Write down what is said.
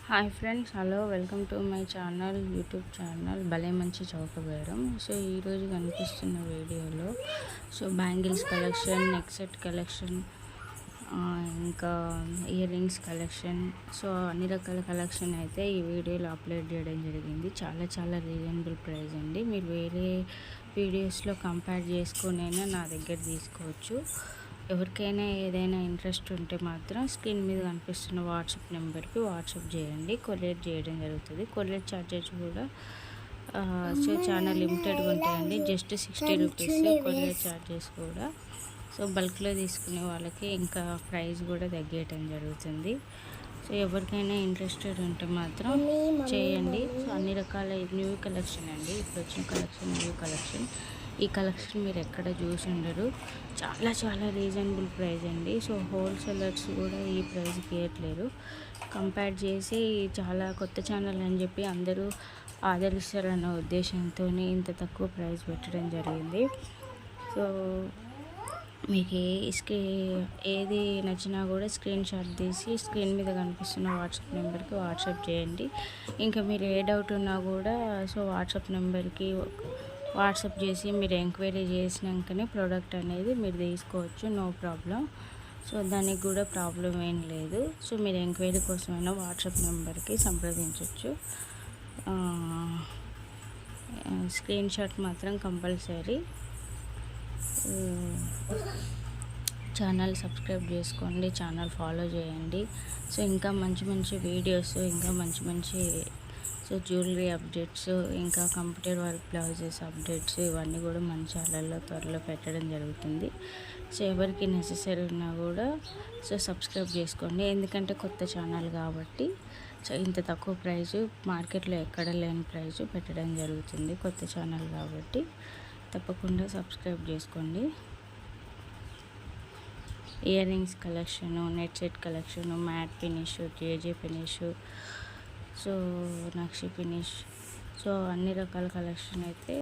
Hi friends, hello, welcome to my channel, YouTube channel భలే మంచి చౌక బేరం. సో ఈరోజు కనిపిస్తున్న వీడియోలో bangles collection, neck set collection, ఇంకా ఇయర్ రింగ్స్ కలెక్షన్, అన్ని రకాల కలెక్షన్ అయితే ఈ వీడియోలో అప్లోడ్ చేయడం జరిగింది. చాలా రీజనబుల్ ప్రైస్ అండి. మీరు వేరే వీడియోస్లో కంపేర్ చేసుకునైనా నా దగ్గర తీసుకోవచ్చు. ఎవరికైనా ఏదైనా ఇంట్రెస్ట్ ఉంటే మాత్రం స్క్రీన్ మీద కనిపిస్తున్న వాట్సాప్ నెంబర్కి వాట్సాప్ చేయండి. కొరియర్ చేయడం జరుగుతుంది. కొరియర్ ఛార్జెస్ కూడా చాలా లిమిటెడ్గా ఉంటాయండి. జస్ట్ 60 రూపీస్ కొరియర్ ఛార్జెస్ కూడా. బల్క్లో తీసుకునే వాళ్ళకి ఇంకా ప్రైస్ కూడా తగ్గేయటం జరుగుతుంది. ఎవరికైనా ఇంట్రెస్టెడ్ ఉంటే మాత్రం చేయండి. అన్ని రకాల న్యూ కలెక్షన్ అండి. ఇప్పుడు వచ్చిన కలెక్షన్ న్యూ కలెక్షన్. ఈ కలెక్షన్ మీరు ఎక్కడ చూసి ఉండరు. చాలా రీజనబుల్ ప్రైస్ అండి. హోల్సేలర్స్ కూడా ఈ ప్రైస్కి ఇవ్వట్లేరు. కంపేర్ చేసి చాలా కొత్త ఛానల్ అని చెప్పి అందరూ ఆదరిస్తారన్న ఉద్దేశంతో ఇంత తక్కువ ప్రైస్ పెట్టడం జరిగింది. మీకు ఏది నచ్చినా కూడా స్క్రీన్ షాట్ తీసి స్క్రీన్ మీద కనిపిస్తున్న వాట్సాప్ నెంబర్కి వాట్సాప్ చేయండి. ఇంకా మీరు ఏ డౌట్ ఉన్నా కూడా వాట్సాప్ నెంబర్కి వాట్సాప్ చేసి మీరు ఎంక్వైరీ చేసినాకనే ప్రోడక్ట్ అనేది మీరు తీసుకోవచ్చు. No problem. దానికి కూడా ప్రాబ్లం ఏం లేదు. మీరు ఎంక్వైరీ కోసమైనా వాట్సాప్ నెంబర్కి సంప్రదించవచ్చు. స్క్రీన్ షాట్ మాత్రం కంపల్సరీ. ఛానల్ సబ్స్క్రైబ్ చేసుకోండి, ఛానల్ ఫాలో చేయండి. ఇంకా మంచి వీడియోస్, ఇంకా మంచి జ్యువెలరీ అప్డేట్స్, ఇంకా కంప్యూటర్ వర్క్ బ్లౌజెస్ అప్డేట్స్, ఇవన్నీ కూడా మన ఛానల్లో త్వరలో పెట్టడం జరుగుతుంది. ఎవరికి నెసెసరీ ఉన్నా కూడా సబ్స్క్రైబ్ చేసుకోండి. ఎందుకంటే కొత్త ఛానల్ కాబట్టి ఇంత తక్కువ ప్రైజు మార్కెట్లో ఎక్కడ లేని ప్రైజు పెట్టడం జరుగుతుంది. కొత్త ఛానల్ కాబట్టి తప్పకుండా సబ్స్క్రైబ్ చేసుకోండి. Ear rings collection, net set collection, matte finish, JJ finish, నక్షి ఫినిష్, అన్ని రకాల కలెక్షన్ అయితే